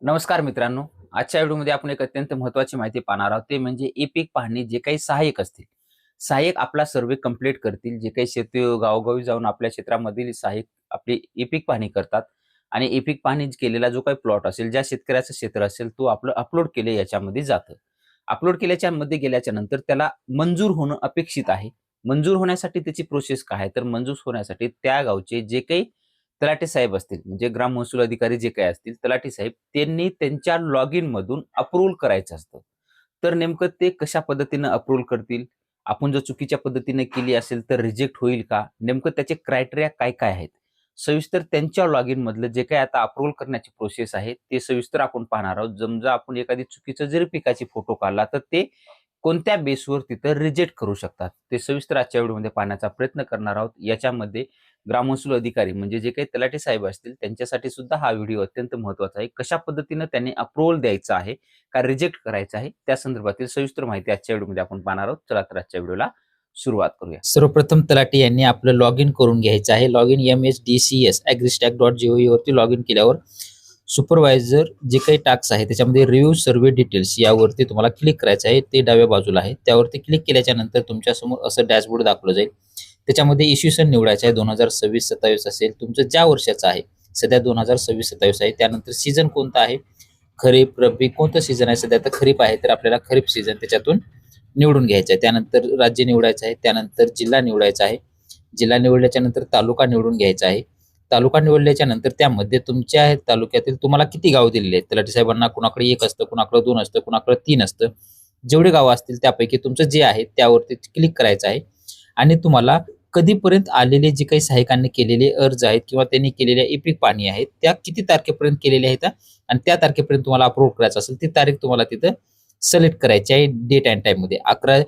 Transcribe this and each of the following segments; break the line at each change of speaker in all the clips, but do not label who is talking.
नमस्कार मित्रांनो. आजच्या व्हिडिओमध्ये आपण एक अत्यंत महत्त्वाची माहिती पाहणार आहोत. ते म्हणजे ई-पीक पाहणी जे काही सहाय्यक असतील. सहाय्यक आपला सर्व्हे कंप्लीट करतील. जे काही गावोगावी जाऊन आपल्या क्षेत्रामधील सहाय्यक आपली ई-पीक पाहणी करतात आणि ई-पीक पाहणी केलेला जो काही प्लॉट असेल, ज्या शेतकऱ्याचं क्षेत्र असेल, तो आपलं अपलोड केले याच्यामध्ये जातं. अपलोड केल्याच्या मध्ये गेल्याच्या नंतर त्याला मंजूर होणं अपेक्षित आहे. मंजूर होण्यासाठी त्याची प्रोसेस काय आहे? तर मंजूर होण्यासाठी त्या गावचे जे काही तलाठी साहेब असतील, म्हणजे ग्राम महसूल अधिकारी जे काही असतील, तलाठी साहेब त्यांनी त्यांच्या लॉग इन मधून अप्रूव्हल करायचं असतं. तर नेमकं ते कशा पद्धतीनं अप्रूव्हल करतील? आपण जर चुकीच्या पद्धतीने केली असेल तर रिजेक्ट होईल का? नेमकं त्याचे क्रायटेरिया काय-काय आहेत? सविस्तर त्यांच्या लॉग इन मधलं जे काही आता अप्रूव्हल करण्याची प्रोसेस आहे, ते सविस्तर आपण पाहणार आहोत. समजा आपण एखादी चुकीचं जरी पिकाची फोटो काढला, तर ते कोणत्या बेसवर तिथं रिजेक्ट करू शकतात? ते सविस्तर आजच्या व्हिडिओमध्ये पाहण्याचा प्रयत्न करणार आहोत. याच्यामध्ये ग्राम महसूल अधिकारी म्हणजे जे काही तलाठी साहेब असतील त्यांच्यासाठी सुद्धा हा व्हिडिओ अत्यंत महत्त्वाचा आहे. कशा पद्धतीनं त्यांनी अप्रूव्हल द्यायचं आहे का रिजेक्ट करायचं आहे त्या संदर्भातील सविस्तर माहिती आजच्या व्हिडिओमध्ये आपण पाहणार आहोत. चला तर आजच्या व्हिडिओला सुरुवात करूया. सर्वप्रथम तलाठी यांनी आपलं लॉग इन करून घ्यायचं आहे. लॉग इन MSDCS वरती लॉग इन केल्यावर सुपरवायझर जे काही टास्क आहे त्याच्यामध्ये रिव्ह्यू सर्व्हे डिटेल्स यावरती तुम्हाला क्लिक करायचं आहे. ते डाव्या बाजूला आहे. त्यावरती क्लिक केल्याच्या नंतर तुमच्या समोर असं डॅशबोर्ड दाखवलं जाईल. त्याच्यामध्ये इश्यू निवडायचं आहे. 2026-27 असेल तुमचं ज्या वर्षाचं आहे. सध्या 2026-27 आहे. त्यानंतर सीझन कोणता आहे? खरीप, रब्बी कोणतं सीझन आहे? सध्या तर खरीप आहे तर आपल्याला खरीप सीझन त्याच्यातून निवडून घ्यायचं आहे. त्यानंतर राज्य निवडायचं आहे. त्यानंतर जिल्हा निवडायचा आहे. जिल्हा निवडल्याच्या नंतर तालुका निवडून घ्यायचा आहे. तालुका निवडल्याच्या नंतर त्यामध्ये तुमच्या तालुक्यातील तुम्हाला किती गाव दिलेले आहेत? तलाठी साहेबांना कुणाकडे 1 असतं, कुणाकडे 2 असतं, कुणाकडे 3 असतं. जेवढे गावं असतील त्यापैकी तुमचं जे आहे त्यावरती क्लिक करायचं आहे आणि तुम्हाला कधीपर्यंत आलेले जे काही सहाय्यकांनी केलेले अर्ज आहेत किंवा त्यांनी केलेल्या ई-पीक पाहणी आहेत त्या किती तारखेपर्यंत केलेल्या आहेत आणि त्या तारखेपर्यंत तुम्हाला अप्रूव्ह करायचं असेल ती तारीख तुम्हाला तिथं सिलेक्ट करायची आहे. डेट अँड टाइम मध्ये 11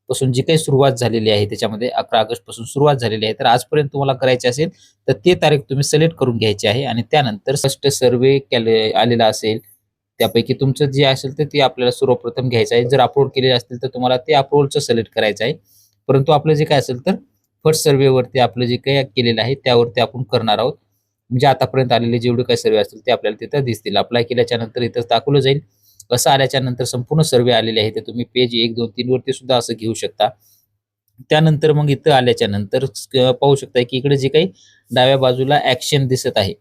पासून जी काही सुरुवात झालेली आहे त्याच्यामध्ये 11 ऑगस्ट पासून सुरुवात झालेली आहे तर आजपर्यंत तुम्हाला करायची असेल तर ते तारीख तुम्ही सिलेक्ट करून घ्यायची आहे आणि त्यानंतर फर्स्ट सर्वे आलेला असेल त्यापैकी तुमचं जे असेल तर ते आपल्याला सर्वप्रथम घ्यायचं आहे. जर अपलोड केलेले असतील तर तुम्हाला ते अप्रूव्हलचं सिलेक्ट करायचं आहे. परंतु आपलं जे काय असेल तर फर्स्ट सर्वेवरती आपलं जे काही केलेलं आहे त्यावरती आपण करणार आहोत. म्हणजे आतापर्यंत आलेले जेवढे काही सर्वे असतील ते आपल्याला तिथं दिसतील. अप्लाय केल्याच्या नंतर इथं दाखवलं जाईल. असं आल्याच्या नंतर संपूर्ण सर्वे आलेले आहे ते तुम्ही पेज 1, 2, 3 वरती सुद्धा असं घेऊ शकता. त्यानंतर मग इथं आल्याच्या नंतर पाहू शकता की इकडे जे काही डाव्या बाजूला ऍक्शन दिसत आहे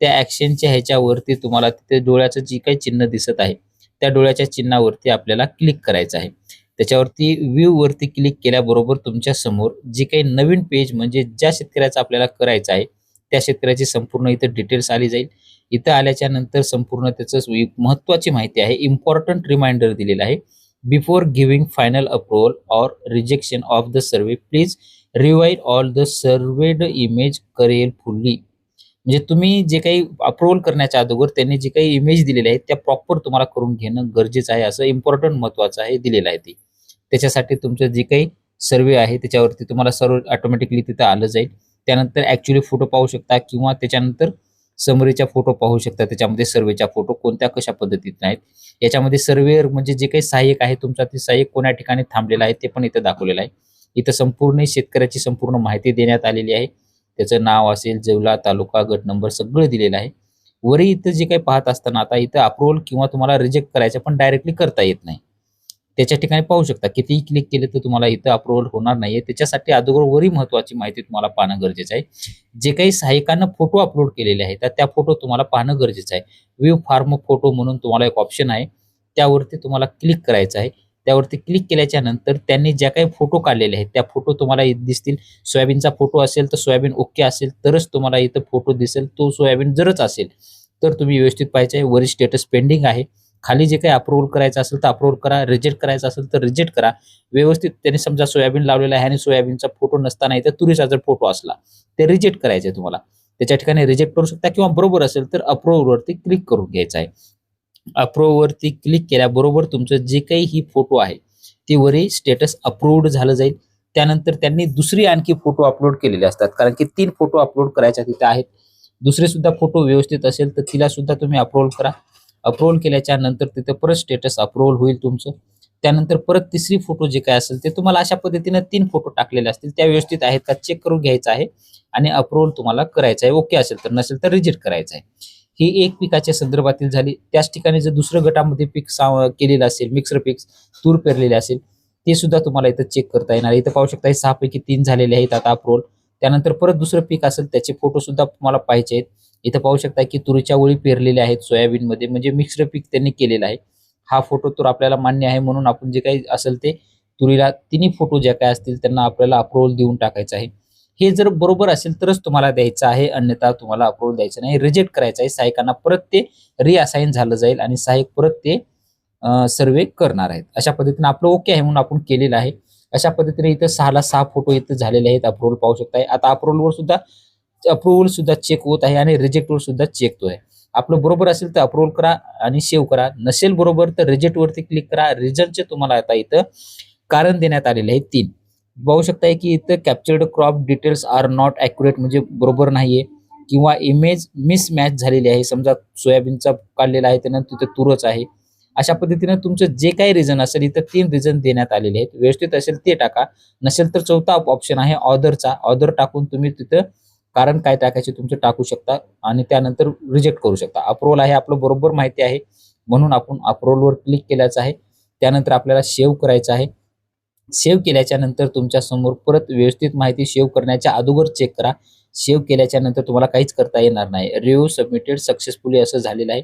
त्या ऍक्शनच्या ह्याच्यावरती तुम्हाला तिथे डोळ्याचं जे काही चिन्ह दिसत आहे त्या डोळ्याच्या चिन्हावरती आपल्याला क्लिक करायचं आहे. त्याच्यावरती व्ह्यू वरती क्लिक केल्याबरोबर तुमच्या समोर जे काही नवीन पेज म्हणजे ज्या शेतकऱ्याचं आपल्याला करायचं आहे त्या शेतकऱ्याची संपूर्ण इथं डिटेल्स आली जाईल. इथं आल्याच्या नंतर संपूर्ण त्याचं महत्वाची माहिती आहे, इम्पॉर्टंट रिमाइंडर दिलेला आहे. Before giving final approval or rejection of the survey please review all the surveyed image carefully. म्हणजे तुम्ही जे काही अप्रूव्हल करण्याच्या अगोदर त्यांनी जे काही इमेज दिलेले आहेत त्या प्रॉपर तुम्हाला करून घेणं गरजेचं आहे. असं इम्पॉर्टंट महत्वाचं आहे दिलेलं आहे ते. त्याच्यासाठी तुमचं जे काही सर्वे आहे त्याच्यावरती तुम्हाला सर्व ऑटोमॅटिकली तिथं आलं जाईल. त्यानंतर ऍक्च्युअली फोटो पाहू शकता किंवा त्याच्यानंतर समरीच्या फोटो पाहू शकता. त्याच्यामध्ये सर्वेच्या फोटो कोणत्या कशा पद्धतीने आहेत. याच्यामध्ये सर्वेअर म्हणजे जे काही सहाय्यक आहे तुमचा ते सहाय्यक कोण्या ठिकाणी थांबलेला आहे ते पण इथं दाखवलेलं आहे. इथं संपूर्ण शेतकऱ्याची संपूर्ण माहिती देण्यात आलेली आहे. त्याचं नाव असेल, जिल्हा, तालुका, गट नंबर सगळं दिलेलं आहे. वरी इथं जे काही पाहत असताना आता इथं अप्रूव्हल किंवा तुम्हाला रिजेक्ट करायचं पण डायरेक्टली करता येत नाही. त्याच्या ठिकाणी पाहू शकता कितीही क्लिक केले तर तुम्हाला इथं अप्रूव्हल होणार नाहीये. त्याच्यासाठी अगोदर वरी महत्वाची माहिती तुम्हाला पाहणं गरजेचं आहे. जे काही सहाय्यकांना फोटो अपलोड केलेले आहेत त्या फोटो तुम्हाला पाहणं गरजेचं आहे. व्ह्यू फार्म फोटो म्हणून तुम्हाला एक ऑप्शन आहे त्यावरती तुम्हाला क्लिक करायचं आहे. त्यावरती क्लिक केल्याच्या नंतर त्यांनी ज्या काही फोटो काढलेले आहेत त्या फोटो तुम्हाला दिसतील. सोयाबीनचा फोटो असेल तर सोयाबीन ओके असेल तरच तुम्हाला इथं फोटो दिसेल. तो सोयाबीन जरच असेल तर तुम्ही व्यवस्थित पाहायचं आहे. वरी स्टेटस पेंडिंग आहे. खाली जे काही अप्रूव्हल करायचं असेल तर अप्रूव्हल करा, रिजेक्ट करायचं असेल तर रिजेक्ट करा. व्यवस्थित त्यांनी समजा सोयाबीन लावलेला आहे आणि सोयाबीनचा फोटो नसताना इथं तुरीचा जर फोटो असला ते रिजेक्ट करायचे तुम्हाला. त्याच्या ठिकाणी रिजेक्ट करू शकता किंवा बरोबर असेल तर अप्रूव्हल वरती क्लिक करून घ्यायचं आहे. अप्रूव्ह वरती क्लिक केल्याबरोबर तुमचं जे काही ही फोटो आहे ती वरी स्टेटस अप्रूव्ड झालं जाईल. त्यानंतर त्यांनी दुसरी आणखी फोटो अपलोड केलेले असतात कारण की 3 फोटो अपलोड करायच्या तिथे आहेत. दुसरे सुद्धा फोटो व्यवस्थित असेल तर तिला सुद्धा तुम्ही अप्रूव्ह करा. अप्रूव्हल केल्याच्या नंतर तिथे परत स्टेटस अप्रूव्हल होईल तुमचं. त्यानंतर परत तिसरी फोटो जे काय असेल ते तुम्हाला अशा पद्धतीने 3 फोटो टाकलेले असतील त्या व्यवस्थित आहेत का चेक करून घ्यायचं आहे आणि अप्रूव्हल तुम्हाला करायचं आहे. ओके असेल तर, नसेल तर रिजेक्ट करायचं आहे. ही एक पिकाच्या संदर्भातील झाली. त्याच ठिकाणी जर दुसरं गटामध्ये पीक केलेलं असेल, मिक्सर पीक तूर पेरलेले असेल, ते सुद्धा तुम्हाला इथं चेक करता येणार. इथं पाहू शकता 6 पैकी 3 झालेले आहेत आता अप्रूव्हल. त्यानंतर परत दुसरं पीक असेल त्याचे फोटो सुद्धा तुम्हाला पाहायचे आहेत. इथं पाहू शकता की तुरीच्या ओळी पेरलेल्या आहेत सोयाबीनमध्ये, म्हणजे मिक्सर पीक त्यांनी केलेलं आहे. हा फोटो तर आपल्याला मान्य आहे, म्हणून आपण जे काही असेल ते तुरीला तिन्ही फोटो ज्या काय असतील त्यांना आपल्याला अप्रूव्हल देऊन टाकायचं आहे. हे जर बरोबर असेल तरच तुम्हाला द्यायचं आहे, अन्यथा तुम्हाला अप्रूव्हल द्यायचं नाही, रिजेक्ट करायचं आहे. सहाय्यकांना परत ते रिअसाइन झालं जाईल आणि सहाय्यक परत ते सर्वे करणार आहेत. अशा पद्धतीने आपलं ओके आहे म्हणून आपण केलेलं आहे. अशा पद्धतीने इथं 6 ला 6 फोटो इथं झालेले आहेत. अप्रूव्हल पाहू शकताय. आता अप्रूव्हल सुद्धा चेक होत आहे आणि रिजेक्ट वर सुद्धा चेक होत आहे. आपलं बरोबर असेल तर अप्रूव्हल करा आणि सेव्ह करा. नसेल बरोबर तर रिजेक्ट वरती क्लिक करा. रिझल्टचे तुम्हाला आता इथं कारण देण्यात आलेले आहे 3. पाहू शकताय की इथं captured crop details are not accurate, म्हणजे बरोबर नाहीये, किंवा इमेज मिसमॅच झालेली आहे. समजा सोयाबीनचा काढलेला आहे त्यानंतर तिथे तूरच आहे. अशा पद्धतीने तुमचं जे काही रिझन असेल इथं 3 रिझन देण्यात आलेले आहेत. व्यवस्थित असेल ते टाका. नसेल तर चौथा ऑप्शन आहे ऑदरचा. ऑदर टाकून तुम्ही तिथं कारण काय टाकायचे तुमचं टाकू शकता आणि त्यानंतर रिजेक्ट करू शकता. अप्रूव्हल आहे आपलं बरोबर माहिती आहे, म्हणून आपण अप्रूव्हलवर क्लिक केल्याचं आहे. त्यानंतर आपल्याला सेव्ह करायचं आहे. सेव्ह केल्याच्या नंतर तुमच्या समोर परत व्यवस्थित माहिती सेव्ह करण्याच्या अगोदर चेक करा. सेव्ह केल्याच्या नंतर तुम्हाला काहीच करता येणार नाही. रिव्ह्यू सबमिटेड सक्सेसफुली असं झालेलं आहे.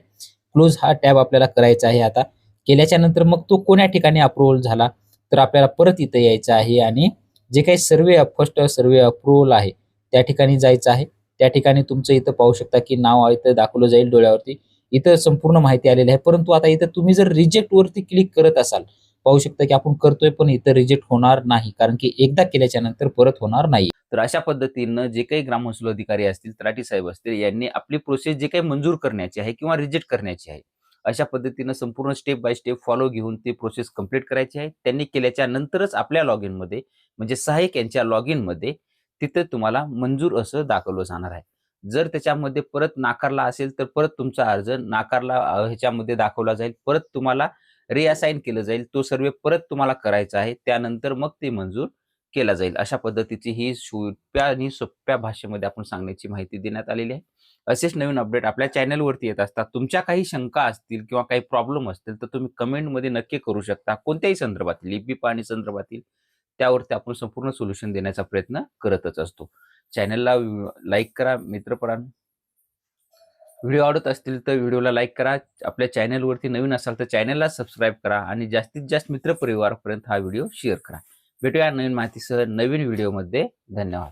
क्लोज हा टॅब आपल्याला करायचा आहे. आता केल्याच्या नंतर मग तो कोण्या ठिकाणी अप्रूव्हल झाला तर आपल्याला परत इथं यायचं आहे आणि जे काही फर्स्ट सर्वे अप्रूव्हल आहे त्या ठिकाणी जायचं आहे. त्या ठिकाणी तुमचं इथं पाहू शकता की नाव इथं दाखवलं जाईल डोळ्यावरती. इथं संपूर्ण माहिती आलेली आहे. परंतु आता इथं तुम्ही जर रिजेक्ट वरती क्लिक करत असाल, पाहू शकता की आपण करतोय पण इथं रिजेक्ट होणार नाही, कारण की एकदा केल्याच्या नंतर परत होणार नाही.
तर अशा पद्धतीनं जे काही ग्राममहसूल अधिकारी असतील, तलाठी साहेब असतील, यांनी आपली प्रोसेस जे काही मंजूर करण्याची आहे किंवा रिजेक्ट करण्याची आहे, अशा पद्धतीनं संपूर्ण स्टेप बाय स्टेप फॉलो घेऊन ती प्रोसेस कंप्लीट करायची आहे. त्यांनी केल्याच्या नंतरच आपल्या लॉगिन मध्ये, म्हणजे सहाय्यक यांच्या लॉगिन मध्ये तिथे तुम्हाला मंजूर असं दाखवलं जाणार आहे. जर त्याच्यामध्ये परत नाकारला असेल तर परत तुमचा अर्ज नाकारला ह्याच्यामध्ये दाखवला जाईल. परत तुम्हाला रिअसाइन केलं जाईल. तो सर्वे परत तुम्हाला करायचा आहे. त्यानंतर मग ते मंजूर केला जाईल. अशा पद्धतीची ही सोप्या आणि सोप्या भाषेमध्ये आपण सांगण्याची माहिती देण्यात आलेली आहे. असेच नवीन अपडेट आपल्या चॅनलवरती येत असतात. तुमच्या काही शंका असतील किंवा काही प्रॉब्लेम असतील तर तुम्ही कमेंटमध्ये नक्की करू शकता. कोणत्याही संदर्भातील, लिपी पाहणी संदर्भातील, त्यावरती आपण संपूर्ण सोल्युशन देण्याचा प्रयत्न करतच असतो. चॅनलला लाईक करा मित्रपरांनो. व्हिडिओ आवडत असतील तर व्हिडिओला लाईक करा. आपल्या चॅनलवरती नवीन असाल तर चॅनलला सबस्क्राईब करा आणि जास्तीत जास्त मित्रपरिवारापर्यंत हा व्हिडिओ शेअर करा. भेटूया नवीन माहितीसह नवीन व्हिडिओमध्ये. धन्यवाद.